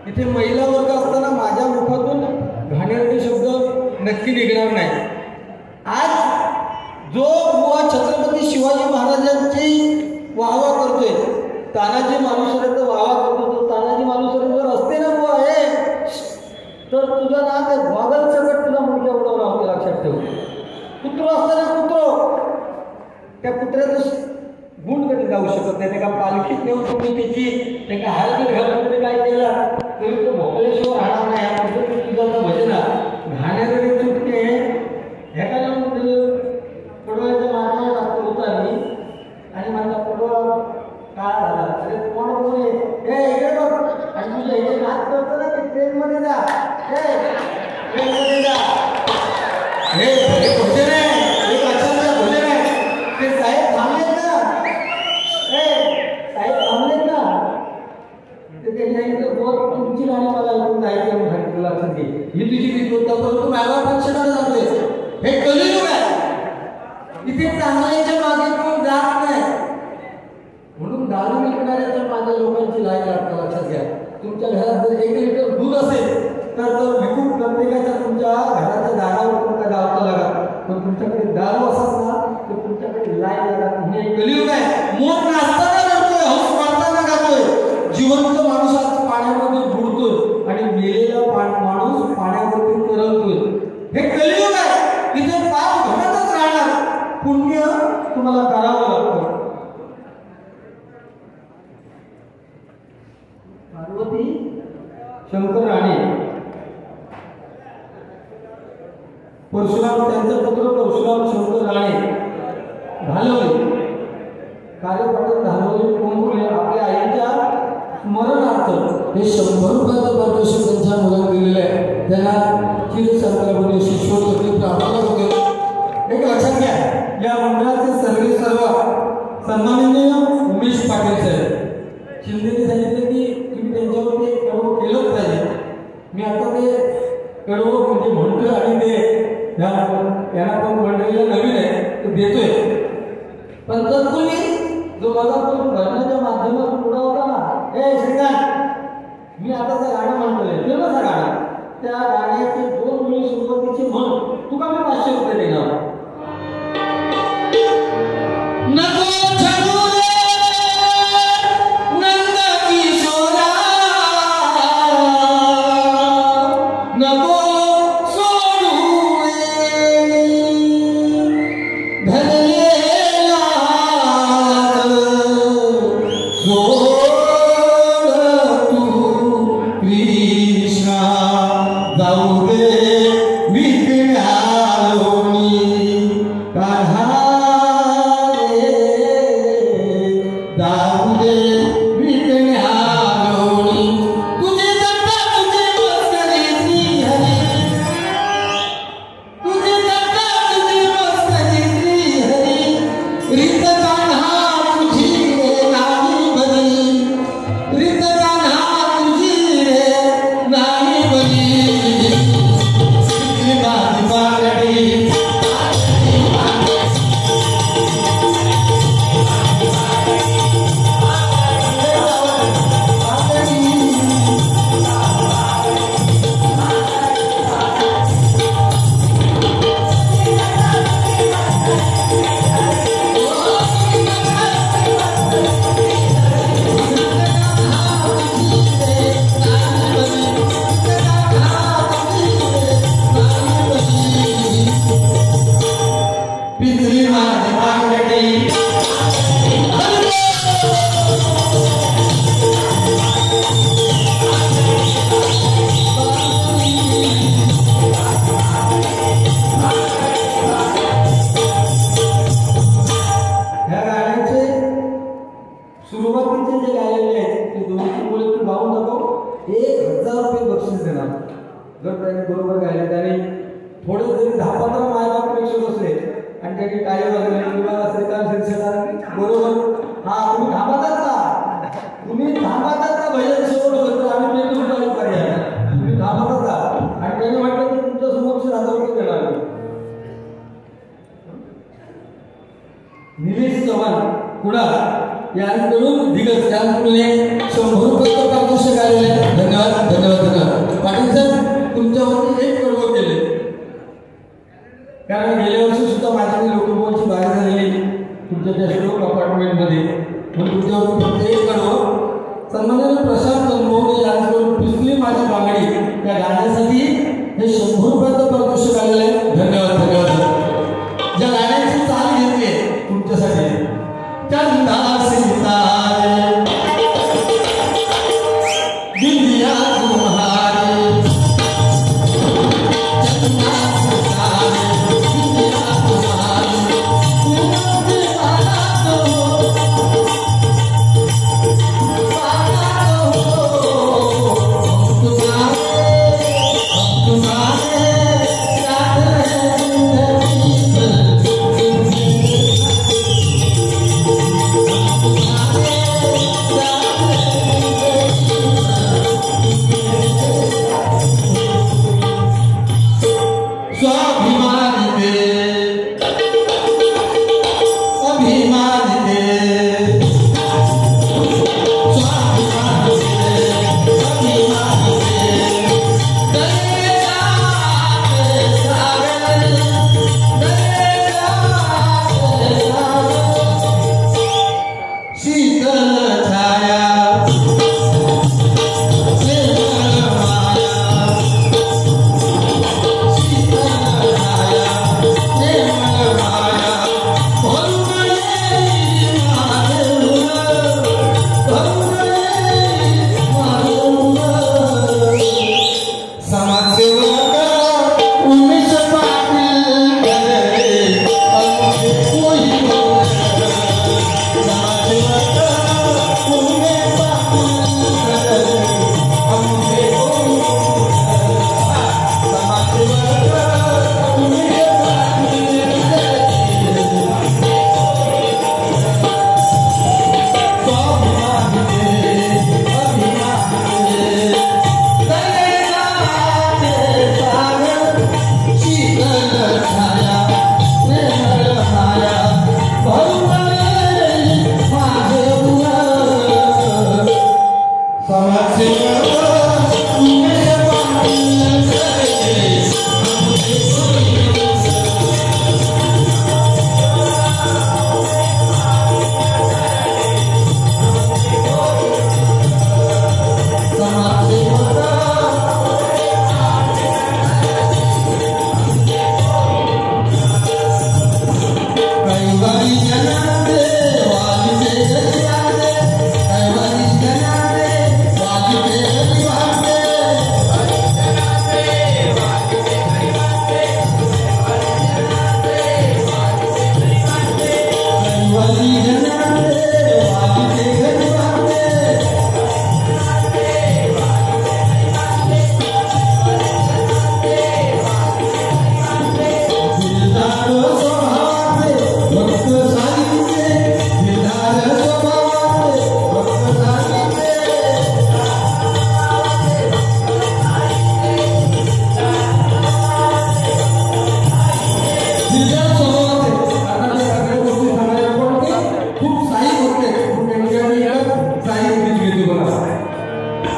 इथे महिला वर्ग असताना माझ्या मुखातून घाणेरडे शब्द नक्की निघणार नाही. आज जो बुवा छत्रपती शिवाजी महाराजांची वाहवा करतोय, तानाजी मालुसरेचा वाहवा करतो, तो तानाजी मालुसरे जर असते ना बुवा हे, तर तुझं ना ते वागल सकट तुला मुलगा उडवला होता. लक्षात ठेव. कुत्रो असताना कुत्रो, त्या कुत्र्याचं गुण कधी जाऊ शकत नाही. त्या पालखीत नेऊन तुम्ही त्याची ते का हालगीर घालून काय केला तरी तो भोकलेश्वर राहणार नाही. या तुझा भजना घाणेरडी चुटके ह्याला पडवळ्याच्या मागण्या लागतो होता मी, आणि माझा पडवळा काय झाला, अरे कोण बोले हे इकडे बघ, आणि तुझ्या इथे नाच करतो ना की ट्रेनमध्ये जा, ट्रेनमध्ये जा, हे भोजन आहे, एक लक्षात भोजन आहे. ते साहेब थांबलेत ना, साहेब थांबलेत ना, ते त्यांच्या बोल तुमची गाणी मला ऐकून जायची म्हणून सांगितलं. लक्षात घे, ही तुझी भीती होता, परंतु माझ्या पक्षाकडे जातोय. हे कलियुग आहे, इथे चांगल्याच्या मागे कोण जात नाही. म्हणून दारू विकणाऱ्याच्या मागे लोकांची लाईन लागते. लक्षात घ्या. तुमच्या घरात जर 1 लिटर दूध असेल तर विकून प्रत्येकाच्या तुमच्या घराच्या दारावर तुमचा गावचा लागा, पण तुमच्याकडे दारू असत ना तर तुमच्याकडे लाईन लागत. हे कलियुग आहे. मोठ नाचताना करतोय, हौस मारताना गातोय. जिवंत माणूस आज पाण्यामध्ये बुडतोय आणि मेलेला माणूस पाण्यावरती तरंगतोय. हे कलियुग आहे. इथे पाप घडतच राहणार, पुण्य तुम्हाला करावं लागतं. पार्वती शंकर राणे, परशुराम त्यांचा पुत्र परशुराम शंकर राणे घालवले, कार्यपद्धत घालवले कोंबुले आपल्या आईच्या स्मरणार्थ हे 100 रुपयाचं पारितोषिक त्यांच्या मुलाला दिलेलं आहे. त्यांना चिरसंकल्पने शिष्योत्तरी प्रार्थना होते. एक लक्षात घ्या, या मंडळाचे सर्व सन्माननीय उमेश पाटील साहेब शिंदेने सांगितलं की तुम्ही त्यांच्यावरती कडवं केलंच पाहिजे. मी आता ते कडवं म्हणजे म्हणतोय आणि ते यांना पण मंडळीला नवीन आहे ते देतोय. पण तत्पूर्वी जो माझा तो भजनाच्या माध्यमातून पुढा होता ना, हे श्रीकांत, मी आता त्या गाणं म्हणतोय फेमस गाणं, त्या गाण्याचे 2 वेळी सुरुवातीचे म्हण तुका मी 500 रुपये देणार. नको छळू नंद किशोरा, नको सोडू धरलेला सोड तू कृष्णा, जाऊ दे विकण्यालोनी काढा रे, जाऊ दे विकण्यालोनी. तुझे दत्ता तुझे मस्करी श्री हरी, तुझे दत्ता तुझे मस्करी श्री हरी, रीत कान्हा तुझी रे नाही बरी, रीत कान्हा तुझी रे नाही बरी. माझी बागडी पितरी माझी बागडी ह्या गाण्याचे सुरुवातीचे जे गायलेले आहेत ते 2 मुले तू गाऊन दाखव, 1000 रुपये बक्षीस देणार. जर त्याने बरोबर गायले, त्याने थोडे जरी 10-15 मायबाप प्रेक्षक असले आणि त्यांनी टाळी वाजवली किंवा श्रीकांत शिरसेकर बरोबर, हा तुम्ही थांबतात का, तुम्ही थांबतात का भजन शेवट करतो आम्ही ते तुमचा पर्याय, तुम्ही थांबतात का. आणि त्यांनी म्हटलं की तुमच्या समोर 1000 रुपये देणार. निलेश चव्हाण कुडाळ यांकडून दिग्गज यांकडून 100 रुपये पारितोषिक आलेले. धन्यवाद.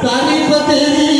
तारीफ तेरी